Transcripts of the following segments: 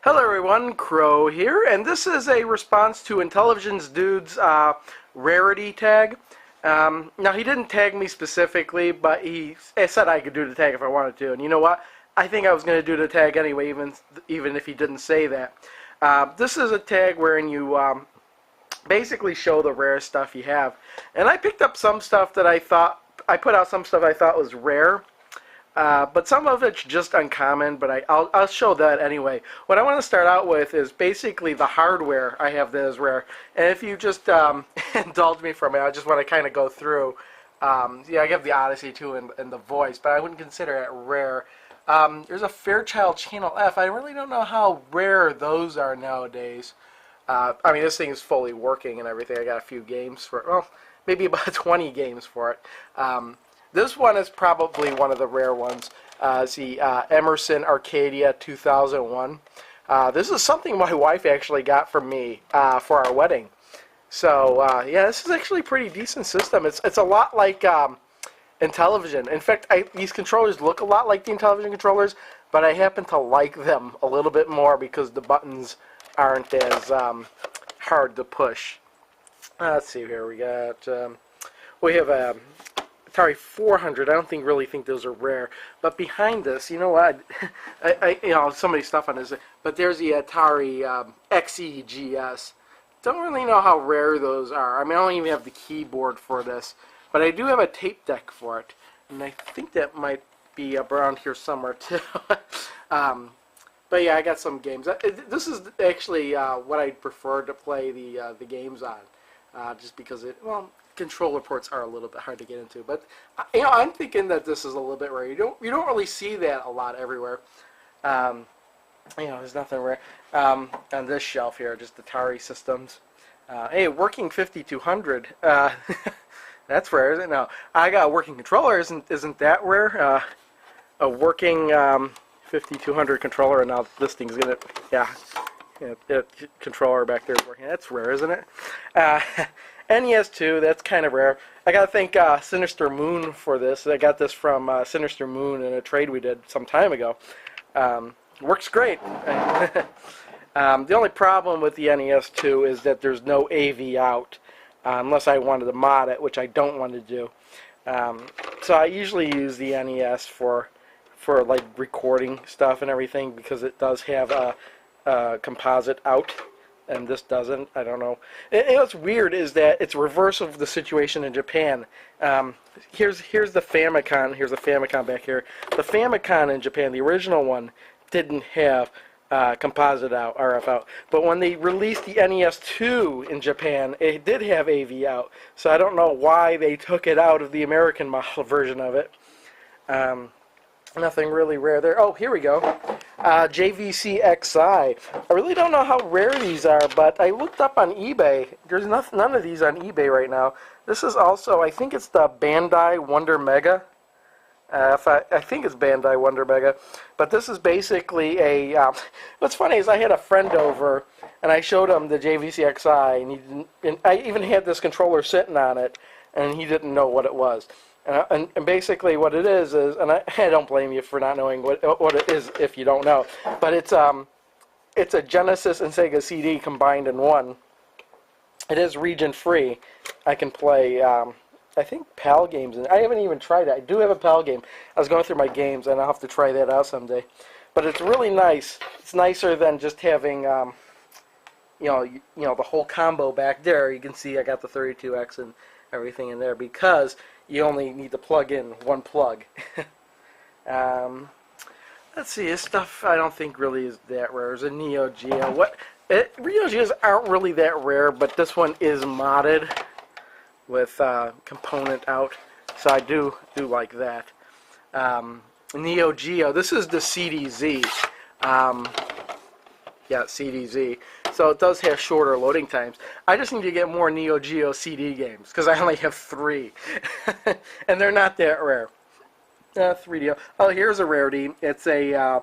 Hello everyone, Crow here, and this is a response to IntellivisionDude's Rarity Tag. Now he didn't tag me specifically, but he said I could do the tag if I wanted to, and you know what? I think I was going to do the tag anyway, even if he didn't say that. This is a tag wherein you basically show the rare stuff you have, and I picked up some stuff that I put out some stuff I thought was rare. But some of it's just uncommon, but I'll show that anyway. What I want to start out with is basically the hardware I have that is rare. And if you just indulge me for a minute, I just want to kind of go through. Yeah, I have the Odyssey too and the voice, but I wouldn't consider it rare. There's a Fairchild Channel F. I really don't know how rare those are nowadays. I mean, this thing is fully working and everything. I got a few games for it. Well, maybe about 20 games for it. This one is probably one of the rare ones. It's the Emerson Arcadia 2001. This is something my wife actually got for me for our wedding. So yeah, this is actually a pretty decent system. It's a lot like Intellivision. In fact, these controllers look a lot like the Intellivision controllers, but I happen to like them a little bit more because the buttons aren't as hard to push. Let's see here. We have a Atari 400. I don't really think those are rare. But behind this, you know what? Some of the stuff on this. But there's the Atari XEGS. Don't really know how rare those are. I mean, I don't even have the keyboard for this. But I do have a tape deck for it. And I think that might be up around here somewhere too. But yeah, I got some games. This is actually what I prefer to play the games on. Just because controller ports are a little bit hard to get into, but I'm thinking that this is a little bit rare. You don't really see that a lot everywhere. There's nothing rare on this shelf here. Just Atari systems. Hey, working 5200. That's rare, isn't it? No, I got a working controller. Isn't that rare? A working 5200 controller, and now this thing's gonna controller back there is working. That's rare, isn't it? NES2, that's kind of rare. I gotta thank Sinister Moon for this. I got this from Sinister Moon in a trade we did some time ago. Works great. The only problem with the NES2 is that there's no AV out, unless I wanted to mod it, which I don't want to do. So I usually use the NES for like recording stuff and everything because it does have a composite out. And this doesn't. I don't know. And what's weird is that it's reverse of the situation in Japan. Here's the Famicom. Here's the Famicom back here. The Famicom in Japan, the original one, didn't have composite out, RF out. But when they released the NES2 in Japan, it did have AV out. So I don't know why they took it out of the American model version of it. Nothing really rare there. Oh, here we go. JVC XI. I really don't know how rare these are, but I looked up on eBay. There's none of these on eBay right now. This is also, I think it's the Bandai Wonder Mega. I think it's Bandai Wonder Mega. But this is basically a... what's funny is I had a friend over, and I showed him the JVC XI, and I even had this controller sitting on it, and he didn't know what it was. And basically what it is, and I don't blame you for not knowing what it is if you don't know, but it's a Genesis and Sega CD combined in one. It is region free. I can play, I think, PAL games, and I haven't even tried it. I do have a PAL game. I was going through my games, and I'll have to try that out someday. But it's really nice. It's nicer than just having, the whole combo back there. You can see I got the 32X and everything in there because you only need to plug in one plug. Let's see, this stuff I don't think really is that rare. There's a Neo Geo. Neo Geos aren't really that rare, but this one is modded with component out, so I do like that. Neo Geo. This is the CDZ. Yeah, CDZ. So it does have shorter loading times. I just need to get more Neo Geo CD games because I only have 3. And they're not that rare. 3D. Oh, here's a rarity. It's a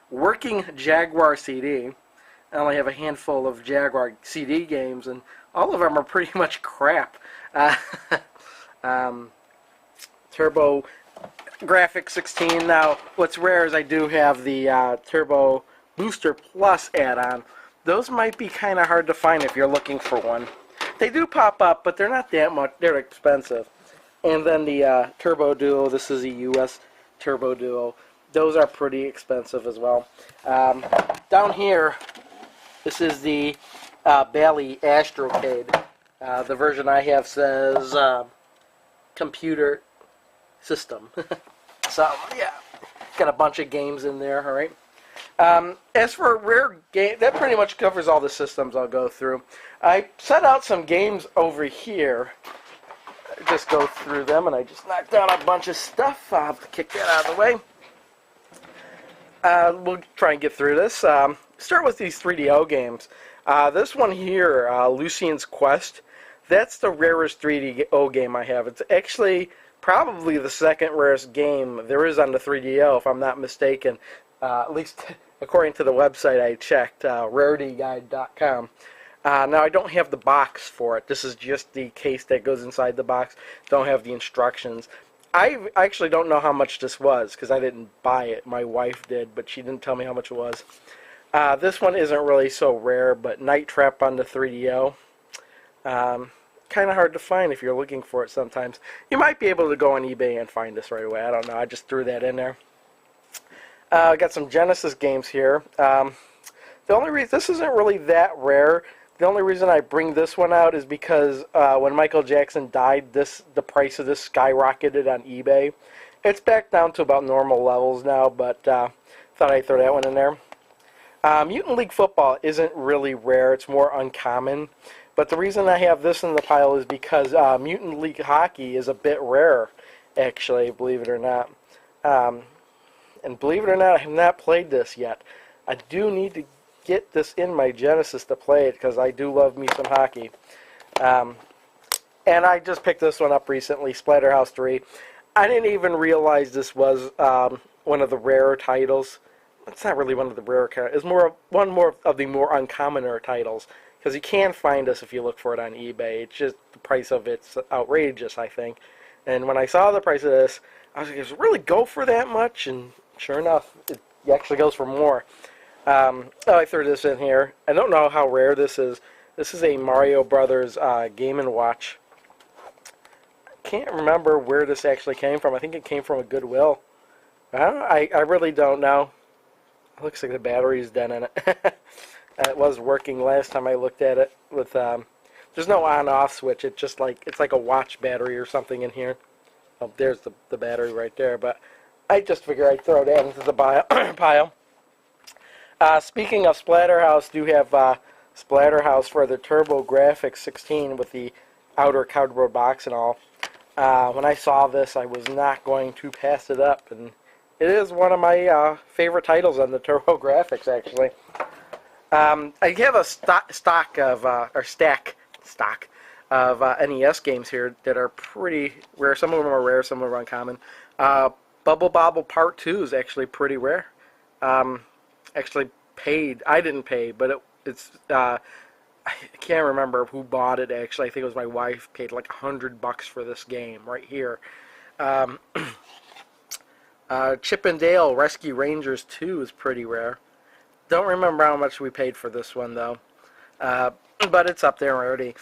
working Jaguar CD. I only have a handful of Jaguar CD games, and all of them are pretty much crap. Turbo Graphics 16. Now, what's rare is I do have the Turbo Booster Plus add-on. Those might be kind of hard to find if you're looking for one. They do pop up, but they're not that much. They're expensive. And then the Turbo Duo. This is a US Turbo Duo. Those are pretty expensive as well. Down here, this is the Bally Astrocade. The version I have says computer system. So, yeah, got a bunch of games in there, all right? As for rare game, that pretty much covers all the systems I'll go through. I set out some games over here. Just go through them, and I just knocked down a bunch of stuff. I'll have to kick that out of the way. We'll try and get through this. Start with these 3DO games. This one here, Lucian's Quest, that's the rarest 3DO game I have. It's actually probably the second rarest game there is on the 3DO, if I'm not mistaken. At least according to the website I checked, rarityguide.com. Now, I don't have the box for it. This is just the case that goes inside the box. Don't have the instructions. I actually don't know how much this was, because I didn't buy it. My wife did, but she didn't tell me how much it was. This one isn't really so rare, but Night Trap on the 3DO. Kind of hard to find if you're looking for it sometimes. You might be able to go on eBay and find this right away. I don't know. I just threw that in there. I got some Genesis games here. The only reason this isn't really that rare. The only reason I bring this one out is because when Michael Jackson died, the price of this skyrocketed on eBay. It's back down to about normal levels now, but thought I'd throw that one in there. Mutant League Football isn't really rare. It's more uncommon. But the reason I have this in the pile is because Mutant League Hockey is a bit rare, actually, believe it or not. And believe it or not, I have not played this yet. I do need to get this in my Genesis to play it, because I do love me some hockey. And I just picked this one up recently, Splatterhouse 3. I didn't even realize this was one of the rarer titles. It's not really one of the rarer titles. It's one more of the more uncommoner titles, because you can find this if you look for it on eBay. It's just the price of it's outrageous, I think. And when I saw the price of this, I was like, does it really go for that much? And sure enough, it actually goes for more. I threw this in here. I don't know how rare this is. This is a Mario Brothers Game & Watch. I can't remember where this actually came from. I think it came from a Goodwill. I really don't know. It looks like the battery's dead in it. It was working last time I looked at it. With there's no on-off switch. It's just like a watch battery or something in here. Oh, there's the battery right there. But I just figured I'd throw that into the pile. Speaking of Splatterhouse, do have Splatterhouse for the TurboGrafx 16 with the outer cardboard box and all. When I saw this, I was not going to pass it up, and it is one of my favorite titles on the TurboGrafx, actually. I have a stack of NES games here that are pretty rare. Some of them are rare, some of them are uncommon. Bubble Bobble Part 2 is actually pretty rare. Actually paid. I didn't pay, but it's I can't remember who bought it, actually. I think it was my wife. Paid like $100 for this game right here. Chip and Dale Rescue Rangers 2 is pretty rare. Don't remember how much we paid for this one, though. But it's up there already.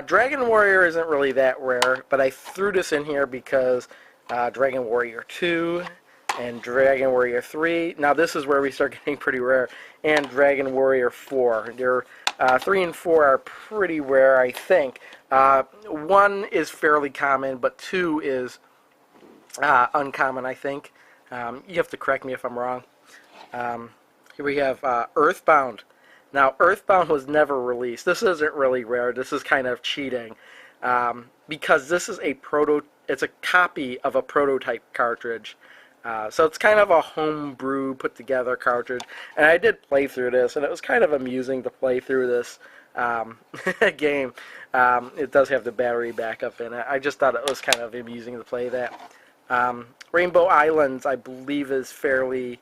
Dragon Warrior isn't really that rare, but I threw this in here because Dragon Warrior 2 and Dragon Warrior 3. Now this is where we start getting pretty rare. And Dragon Warrior 4. They're 3 and 4 are pretty rare, I think. 1 is fairly common, but 2 is uncommon, I think. You have to correct me if I'm wrong. Here we have Earthbound. Now, Earthbound was never released. This isn't really rare. This is kind of cheating. Because this is it's a copy of a prototype cartridge. So it's kind of a homebrew, put-together cartridge. And I did play through this, and it was kind of amusing to play through this game. It does have the battery backup in it. I just thought it was kind of amusing to play that. Rainbow Islands, I believe, is fairly...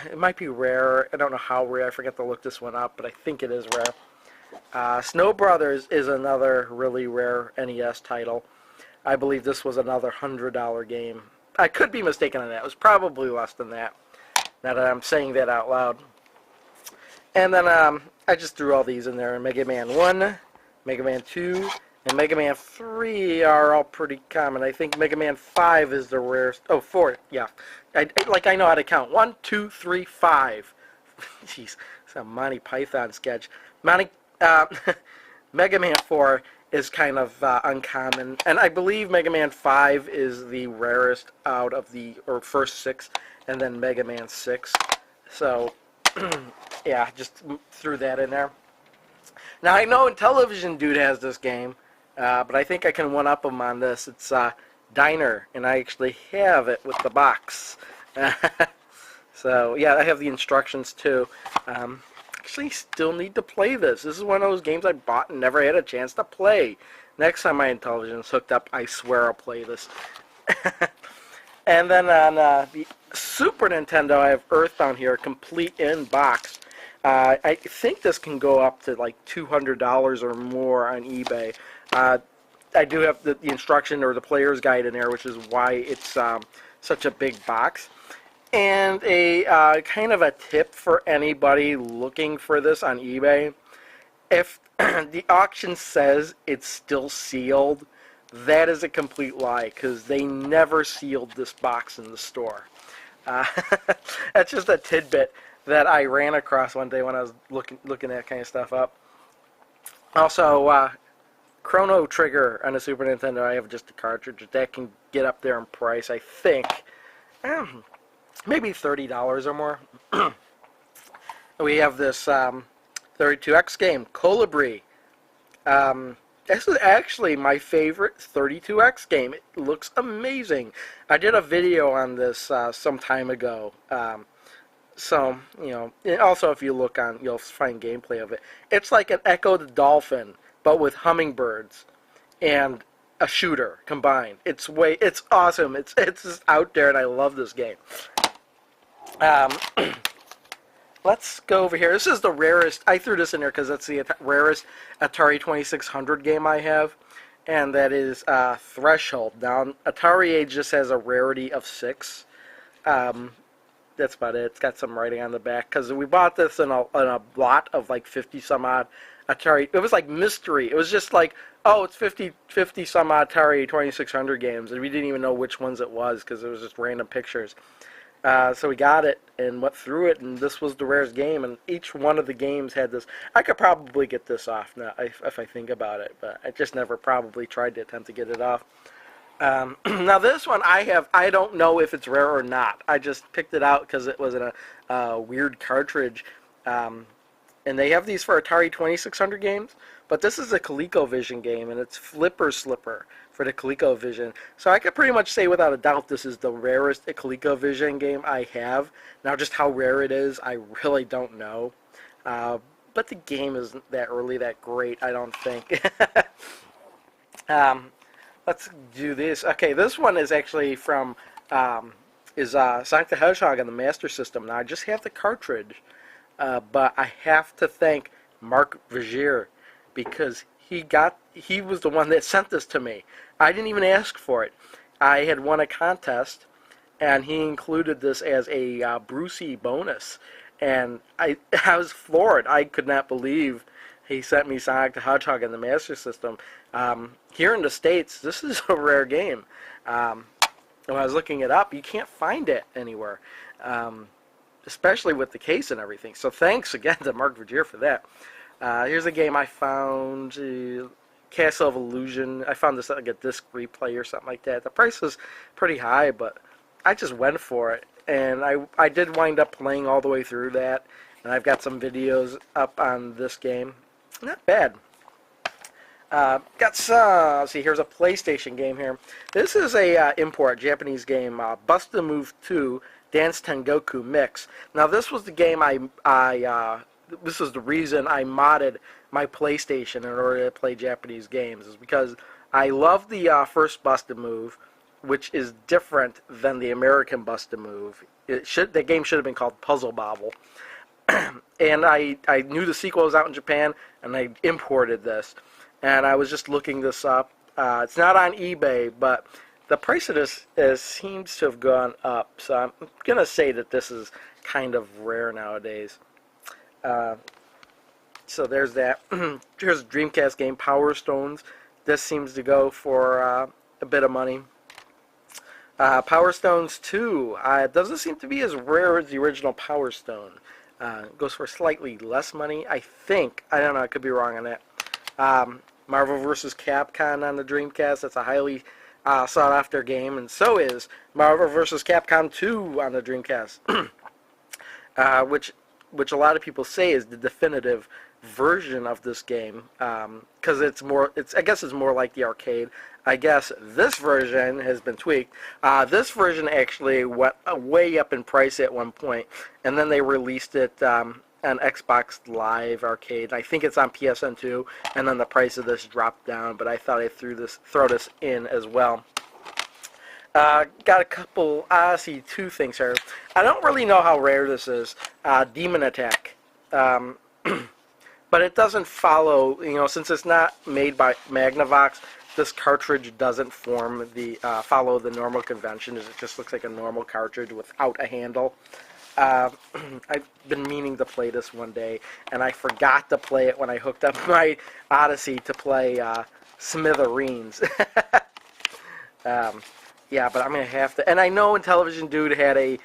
It might be rare. I don't know how rare. I forget to look this one up, but I think it is rare. Snow Brothers is another really rare NES title. I believe this was another $100 game. I could be mistaken on that. It was probably less than that, now that I'm saying that out loud. And then I just threw all these in there. Mega Man 1, Mega Man 2, and Mega Man 3 are all pretty common. I think Mega Man 5 is the rarest. Oh, 4, yeah. I know how to count. 1, 2, 3, 5. Jeez, it's a Monty Python sketch. Uh, Mega Man 4 is kind of uncommon, and I believe Mega Man 5 is the rarest out of the first 6, and then Mega Man 6. So, yeah, just threw that in there. Now, I know IntellivisionDude has this game, but I think I can one-up him on this. It's Diner, and I actually have it with the box. So, yeah, I have the instructions, too. Actually still need to play this. This is one of those games I bought and never had a chance to play. Next time my Intellivision's hooked up, I swear I'll play this. And then on the Super Nintendo, I have Earthbound here, complete in box. I think this can go up to like $200 or more on eBay. I do have the instruction or the player's guide in there, which is why it's such a big box. And a kind of a tip for anybody looking for this on eBay. If the auction says it's still sealed, that is a complete lie, because they never sealed this box in the store. That's just a tidbit that I ran across one day when I was looking that kind of stuff up. Also, Chrono Trigger on the Super Nintendo, I have just a cartridge. That can get up there in price, I think. Maybe $30 or more. We have this 32X game, Colibri. This is actually my favorite 32X game. It looks amazing. I did a video on this some time ago. So, you know, and also if you look on, you'll find gameplay of it. It's like an Echo the Dolphin, but with hummingbirds and a shooter combined. It's awesome. It's just out there, and I love this game. Let's go over here. This is the rarest. I threw this in there because that's the rarest Atari 2600 game I have, and that is Threshold. Now, Atari Age just has a rarity of 6. That's about it. It's got some writing on the back because we bought this in a lot of like 50 some odd Atari. It was like mystery. It was just like, oh, it's 50 some odd Atari 2600 games, and we didn't even know which ones it was because it was just random pictures. So we got it and went through it, and this was the rarest game, and each one of the games had this. I could probably get this off now if I think about it, but I just never probably tried to attempt to get it off. Now this one I don't know if it's rare or not. I just picked it out because it was in a weird cartridge, and they have these for Atari 2600 games, but this is a ColecoVision game, and it's Flipper Slipper for the ColecoVision. So I could pretty much say without a doubt this is the rarest ColecoVision game I have. Now just how rare it is, I really don't know. But the game isn't that great, I don't think. Let's do this. Okay, this one is actually from Sonic the Hedgehog on the Master System. Now I just have the cartridge, but I have to thank Mark Vigier because he was the one that sent this to me. I didn't even ask for it. I had won a contest, and he included this as a Brucey bonus, and I was floored. I could not believe he sent me Sonic the Hedgehog in the Master System. Here in the States, this is a rare game. When I was looking it up, you can't find it anywhere, especially with the case and everything. So thanks again to Mark Vigier for that. Here's a game I found, Castle of Illusion. I found this at like a disc replay or something like that. The price was pretty high, but I just went for it. And I did wind up playing all the way through that. And I've got some videos up on this game. Not bad. Got some, let's see, here's a PlayStation game here. This is a import, Japanese game, Bust a Move 2 Dance Tengoku Mix. Now this was the game this was the reason I modded my PlayStation in order to play Japanese games, is because I love the first Bust a Move, which is different than the American Bust a Move. The game should have been called Puzzle Bobble. And I knew the sequel was out in Japan, and I imported this. And I was just looking this up. It's not on eBay, but the price of this seems to have gone up. So I'm going to say that this is kind of rare nowadays. So there's that. Here's a Dreamcast game, Power Stones. This seems to go for a bit of money. Power Stones 2 doesn't seem to be as rare as the original Power Stone. Goes for slightly less money, I think. I don't know, I could be wrong on that. Marvel vs. Capcom on the Dreamcast. That's a highly sought after game, and so is Marvel vs. Capcom 2 on the Dreamcast, which a lot of people say is the definitive version of this game, because I guess it's more like the arcade. I guess this version has been tweaked. This version actually went way up in price at one point, and then they released it on Xbox Live Arcade. I think it's on PSN too, and then the price of this dropped down, but I thought I'd throw this in as well. Got a couple, see, two things here. I don't really know how rare this is. Demon Attack. But it doesn't follow, since it's not made by Magnavox, this cartridge doesn't follow the normal convention. It just looks like a normal cartridge without a handle. I've been meaning to play this one day, and I forgot to play it when I hooked up my Odyssey to play Smithereens. Yeah, but I'm going to have to... And I know IntellivisionDude had a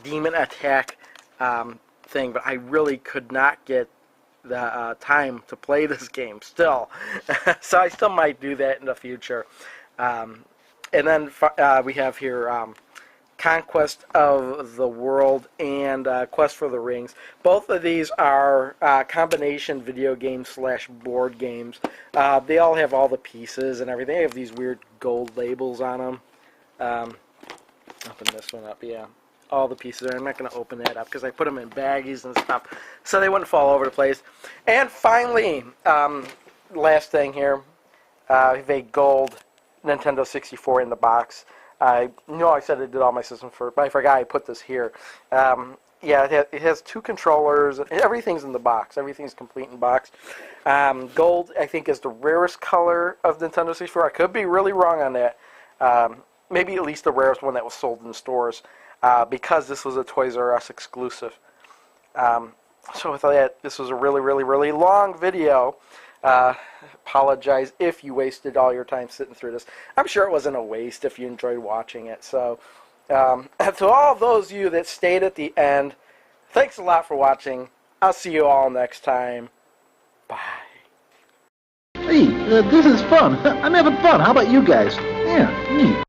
Demon Attack thing, but I really could not get the time to play this game still. So I still might do that in the future. And then we have here Conquest of the World and Quest for the Rings. Both of these are combination video games / board games. They all have all the pieces and everything. They have these weird gold labels on them. Open this one up, yeah. All the pieces. I'm not going to open that up because I put them in baggies and stuff so they wouldn't fall over the place. And finally, last thing here, we have a gold Nintendo 64 in the box. I know I said I did all my systems first, but I forgot I put this here. Yeah, it has two controllers. Everything's in the box. Everything's complete in the box. Gold, I think, is the rarest color of Nintendo 64. I could be really wrong on that. Maybe at least the rarest one that was sold in stores. Because this was a Toys R Us exclusive. So with that, this was a really, really, really long video. Apologize if you wasted all your time sitting through this. I'm sure it wasn't a waste if you enjoyed watching it. So to all those of you that stayed at the end, thanks a lot for watching. I'll see you all next time. Bye. Hey, this is fun. I'm having fun. How about you guys? Yeah, neat.